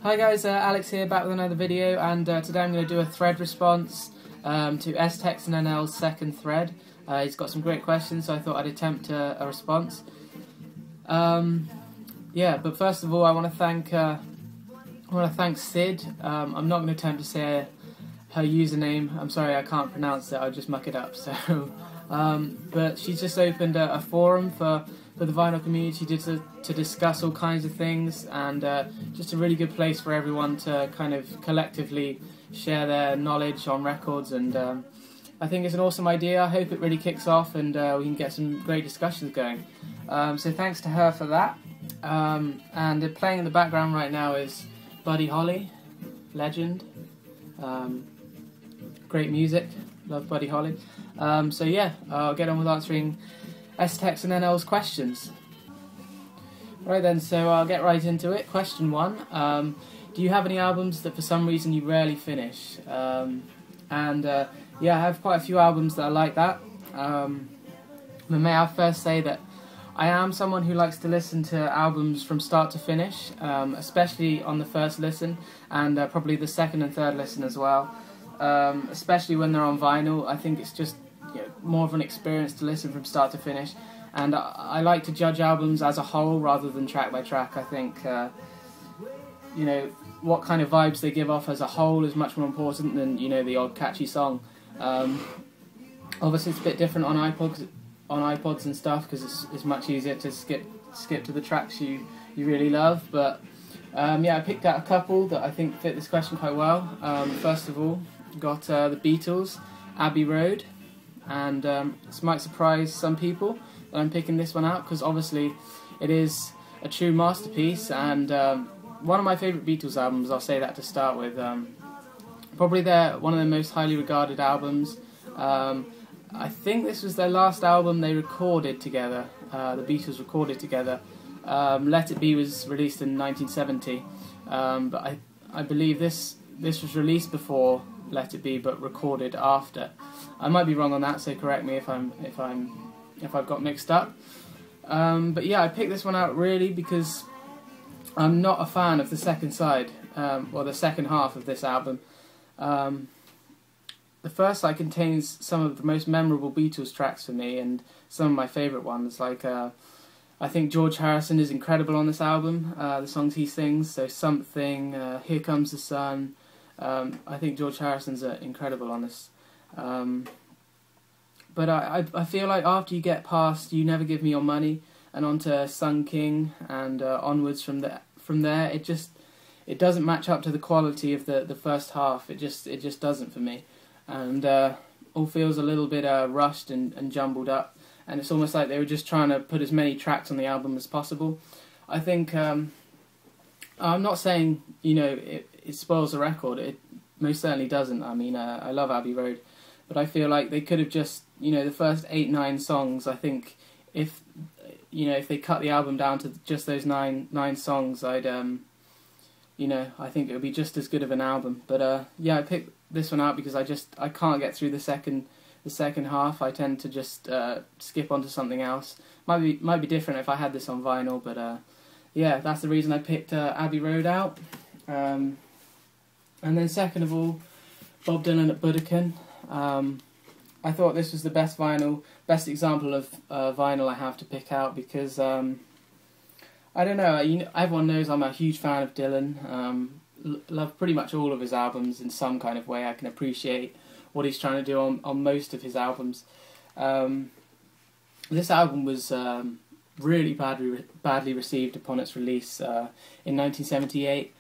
Hi guys, Alex here, back with another video, and today I'm going to do a thread response to STexannl's second thread. He's got some great questions, so I thought I'd attempt a response. Yeah, but first of all, I want to thank Sid. I'm not going to attempt to say her username. I'm sorry, I can't pronounce it. I'll just muck it up. So, but she's just opened a forum for the vinyl community to discuss all kinds of things, and just a really good place for everyone to kind of collectively share their knowledge on records, and I think it's an awesome idea. I hope it really kicks off and we can get some great discussions going. So thanks to her for that. And playing in the background right now is Buddy Holly, legend. Great music, love Buddy Holly. So yeah, I'll get on with answering STexannl's questions. Right then, so I'll get right into it. Question 1. Do you have any albums that for some reason you rarely finish? Yeah, I have quite a few albums that are like that. But may I first say that I am someone who likes to listen to albums from start to finish, especially on the first listen, and probably the second and third listen as well. Especially when they're on vinyl. I think it's just more of an experience to listen from start to finish, and I like to judge albums as a whole rather than track by track. I think what kind of vibes they give off as a whole is much more important than the odd catchy song. Obviously it's a bit different on iPods and stuff, because it's much easier to skip to the tracks you really love. But yeah, I picked out a couple that I think fit this question quite well. First of all, got the Beatles, Abbey Road. And this might surprise some people that I'm picking this one out, because obviously it is a true masterpiece, and one of my favourite Beatles albums. I'll say that to start with. Probably one of their most highly regarded albums. I think this was their last album they recorded together. The Beatles recorded together. Let It Be was released in 1970, but I believe this was released before Let It Be, but recorded after. I might be wrong on that, so correct me if I've got mixed up. But yeah, I picked this one out really because I'm not a fan of the second side, or the second half of this album. The first side contains some of the most memorable Beatles tracks for me, and some of my favourite ones. Like I think George Harrison is incredible on this album. The songs he sings, so Something, Here Comes the Sun. I think George Harrison's incredible on this. But I feel like after you get past You Never Give Me Your Money and onto Sun King and onwards from there, it doesn't match up to the quality of the first half. It just doesn't for me, and all feels a little bit rushed and jumbled up, and it's almost like they were just trying to put as many tracks on the album as possible. I think I'm not saying it spoils the record. It most certainly doesn't. I mean, I love Abbey Road, but I feel like they could have just, the first 8-9 songs. I think if they cut the album down to just those nine songs, I'd I think it would be just as good of an album. But yeah, I picked this one out because I can't get through the second half. I tend to just skip onto something else. Might be different if I had this on vinyl, but yeah, that's the reason I picked Abbey Road out. And then second of all, Bob Dylan at Budokan. I thought this was the best example of vinyl I have to pick out, because I don't know, everyone knows I'm a huge fan of Dylan. Love pretty much all of his albums in some kind of way. I can appreciate what he's trying to do on most of his albums. This album was really badly received upon its release in 1978.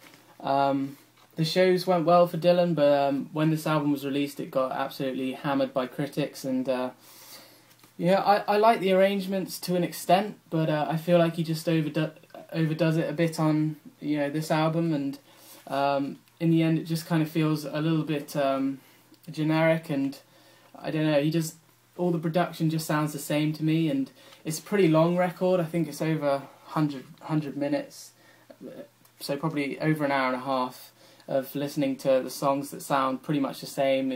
The shows went well for Dylan, but when this album was released, it got absolutely hammered by critics. And yeah, I like the arrangements to an extent, but I feel like he just overdoes it a bit on this album, and in the end, it just kind of feels a little bit generic, and I don't know. All the production just sounds the same to me, and it's a pretty long record. I think it's over 100 minutes, so probably over an hour and a half of listening to the songs that sound pretty much the same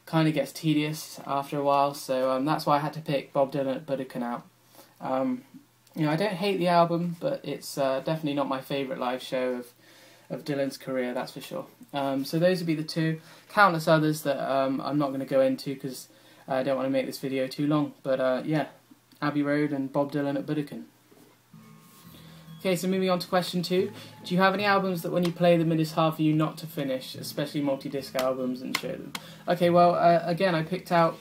kind of gets tedious after a while. So that's why I had to pick Bob Dylan at Budokan out. I don't hate the album, but it's definitely not my favourite live show Dylan's career, that's for sure. So those would be the two. Countless others that I'm not going to go into because I don't want to make this video too long. But yeah, Abbey Road and Bob Dylan at Budokan. Okay, so moving on to question 2. Do you have any albums that when you play them it is hard for you not to finish, especially multi-disc albums, and show them? Okay, well, again, I picked out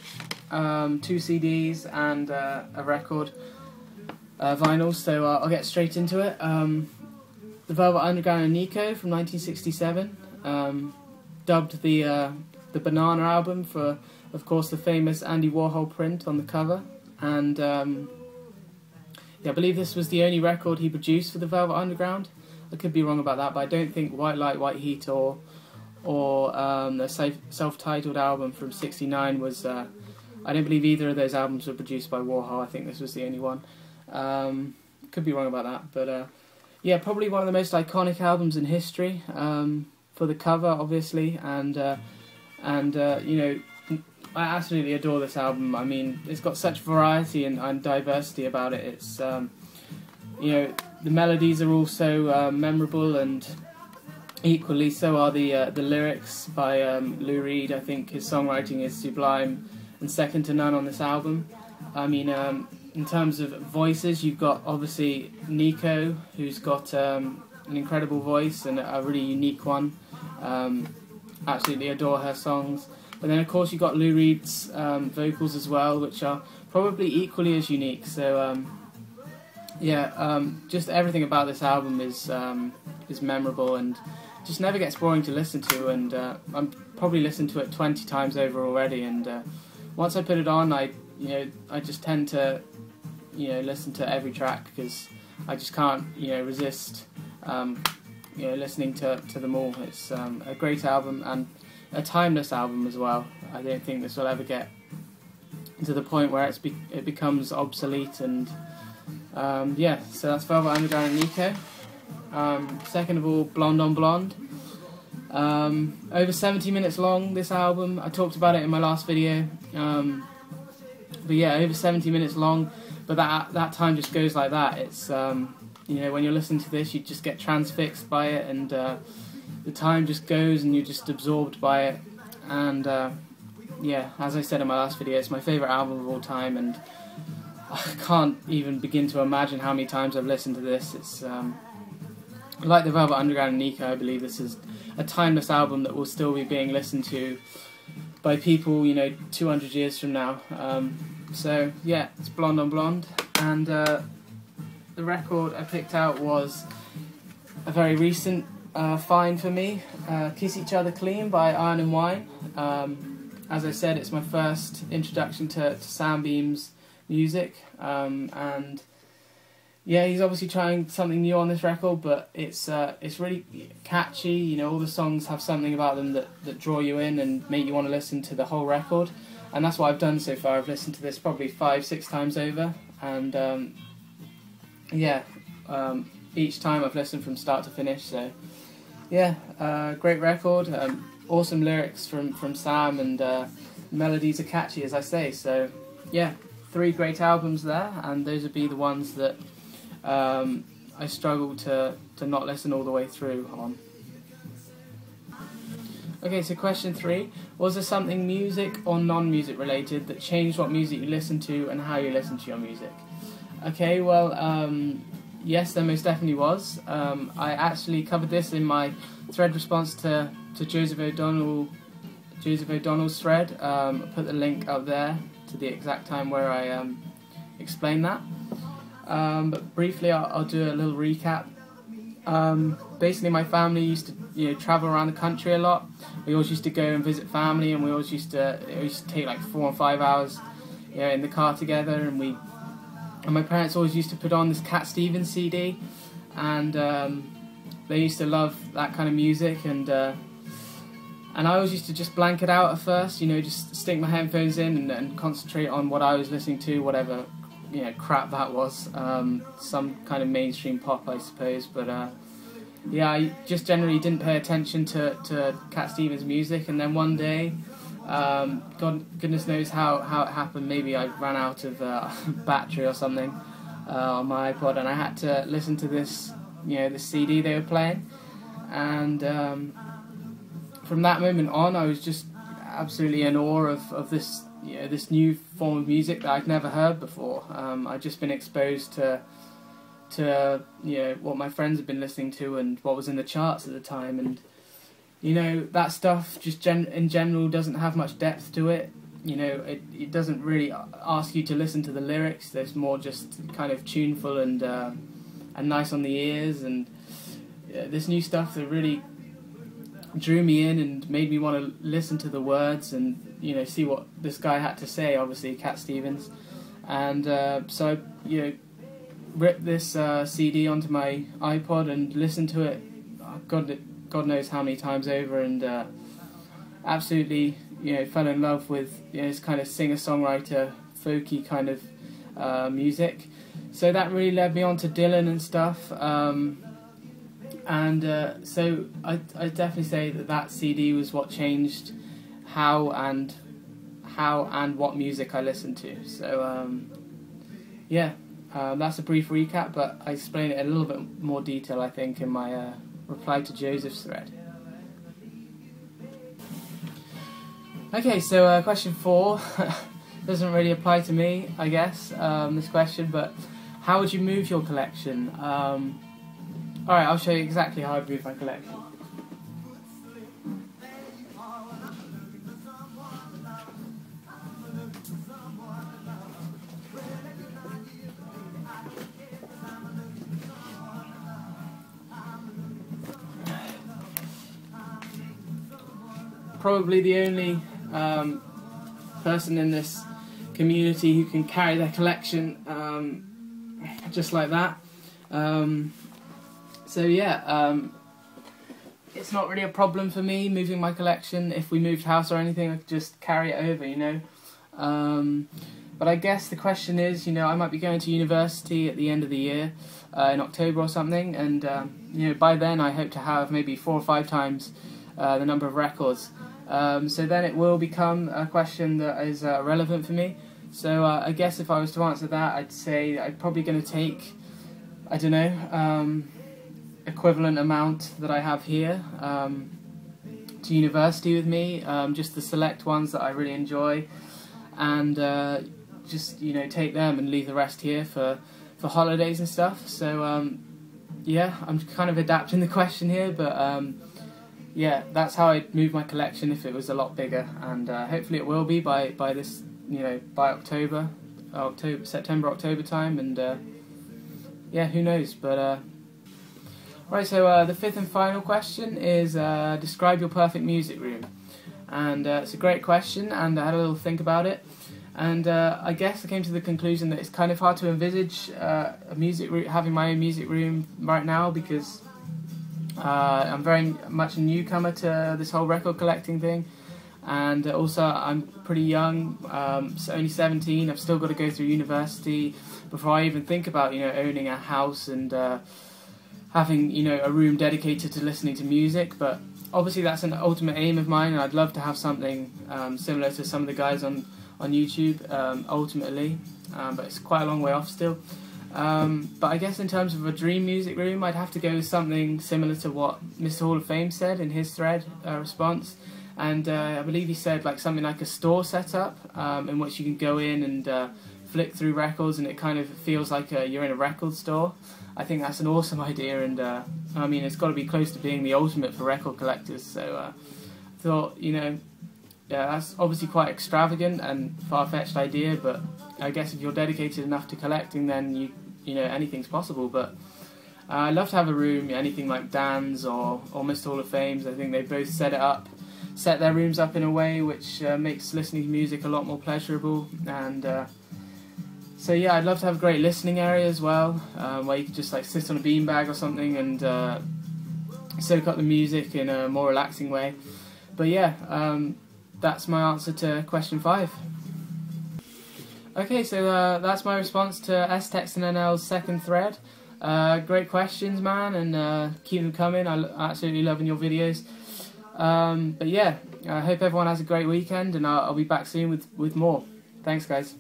2 CDs and a record, vinyl, so I'll get straight into it. The Velvet Underground and Nico from 1967, dubbed the Banana album for, of course, the famous Andy Warhol print on the cover, and yeah, I believe this was the only record he produced for the Velvet Underground. I could be wrong about that, but I don't think White Light, White Heat or the self-titled album from '69 was. I don't believe either of those albums were produced by Warhol. I think this was the only one. Could be wrong about that, but yeah, probably one of the most iconic albums in history, for the cover, obviously, and you know, I absolutely adore this album. I mean, it's got such variety and diversity about it. It's, you know, the melodies are also memorable, and equally so are the lyrics by Lou Reed. I think his songwriting is sublime and second to none on this album. I mean, in terms of voices, you've got obviously Nico, who's got an incredible voice and a really unique one. Absolutely adore her songs. But then of course you've got Lou Reed's vocals as well, which are probably equally as unique. So yeah, just everything about this album is memorable and just never gets boring to listen to. And I'm probably listened to it 20 times over already. And once I put it on, I just tend to listen to every track because I just can't resist listening to them all. It's a great album and a timeless album as well. I don't think this will ever get to the point where it becomes obsolete. And yeah, so that's Velvet Underground and Nico. Second of all, Blonde on Blonde. Over 70 minutes long, this album. I talked about it in my last video. But yeah, over 70 minutes long. But that time just goes like that. It's when you're listening to this, you just get transfixed by it, and the time just goes, and you're just absorbed by it. And yeah, as I said in my last video, it's my favourite album of all time, and I can't even begin to imagine how many times I've listened to this. It's like the Velvet Underground and Nico. I believe this is a timeless album that will still be being listened to by people 200 years from now. So yeah, it's Blonde on Blonde, and the record I picked out was a very recent find for me, Kiss Each Other Clean by Iron and Wine. As I said, it's my first introduction to Sam Beam's music, and yeah, he's obviously trying something new on this record, but it's really catchy. All the songs have something about them that draw you in and make you want to listen to the whole record. And that's what I've done so far. I've listened to this probably 5-6 times over, and yeah, each time I've listened from start to finish. So yeah, great record, awesome lyrics from Sam, and melodies are catchy, as I say. So yeah, 3 great albums there, and those would be the ones that I struggle to not listen all the way through on. Okay, so question 3. Was there something music or non-music related that changed what music you listen to and how you listen to your music? Okay, well, yes, there most definitely was. I actually covered this in my thread response to Joseph O'Donnell's thread. I put the link up there to the exact time where I explained that. But briefly, I'll do a little recap. Basically, my family used to travel around the country a lot. We always used to go and visit family, and it used to take like 4 or 5 hours in the car together, and my parents always used to put on this Cat Stevens CD, and they used to love that kind of music, and I always used to just blank it out at first, just stick my headphones in and concentrate on what I was listening to, whatever crap that was, some kind of mainstream pop, I suppose. But yeah, I just generally didn't pay attention to Cat Stevens' music, and then one day, goodness knows how it happened. Maybe I ran out of battery or something on my iPod, and I had to listen to this this CD they were playing, and from that moment on, I was just absolutely in awe of this, this new form of music that I'd never heard before. I'd just been exposed to what my friends had been listening to and what was in the charts at the time, and that stuff just in general doesn't have much depth to it. It doesn't really ask you to listen to the lyrics. There's more just kind of tuneful and nice on the ears, and this new stuff that really drew me in and made me want to listen to the words and see what this guy had to say, obviously Cat Stevens. And so I ripped this CD onto my iPod and listened to it God knows how many times over, and absolutely fell in love with this kind of singer-songwriter folky kind of music. So that really led me on to Dylan and stuff, and so I definitely say that CD was what changed how and what music I listened to. So that's a brief recap, but I explain it in a little bit more detail, I think, in my reply to Joseph's thread. Okay, so question 4 doesn't really apply to me, I guess, this question, but how would you move your collection? Alright, I'll show you exactly how I'd move my collection. Probably the only person in this community who can carry their collection just like that. It's not really a problem for me moving my collection. If we moved house or anything, I could just carry it over, But I guess the question is, I might be going to university at the end of the year, in October or something, and by then I hope to have maybe 4 or 5 times the number of records. So then it will become a question that is relevant for me. So I guess if I was to answer that, I'd say I'm probably going to take, I don't know, equivalent amount that I have here to university with me, just the select ones that I really enjoy, and just take them and leave the rest here for holidays and stuff. So I'm kind of adapting the question here, but that's how I'd move my collection if it was a lot bigger, and hopefully it will be by this, by September, October time, and who knows. But right, so the 5th and final question is describe your perfect music room, and it's a great question, and I had a little think about it, and I guess I came to the conclusion that it's kind of hard to envisage having my own music room right now, because I'm very much a newcomer to this whole record collecting thing, and also I'm pretty young, so only 17. I've still got to go through university before I even think about owning a house and having a room dedicated to listening to music. But obviously that's an ultimate aim of mine, and I'd love to have something similar to some of the guys on YouTube ultimately, but it's quite a long way off still. But I guess in terms of a dream music room, I'd have to go with something similar to what Mr. Hall of Fame said in his thread response, and I believe he said like something like a store setup in which you can go in and flick through records, and it kind of feels like you're in a record store. I think that's an awesome idea, and I mean, it's got to be close to being the ultimate for record collectors. So I thought, that's obviously quite extravagant and far-fetched idea, but I guess if you're dedicated enough to collecting, then anything's possible. But I'd love to have a room, anything like Dan's or Mr. Hall of Fame's. I think they both set their rooms up in a way which makes listening to music a lot more pleasurable. And so I'd love to have a great listening area as well, where you could just like sit on a beanbag or something and soak up the music in a more relaxing way. But that's my answer to question 5. Okay, so that's my response to STexannl's second thread. Great questions, man, and keep them coming. I'm absolutely loving your videos. But I hope everyone has a great weekend, and I'll be back soon with more. Thanks, guys.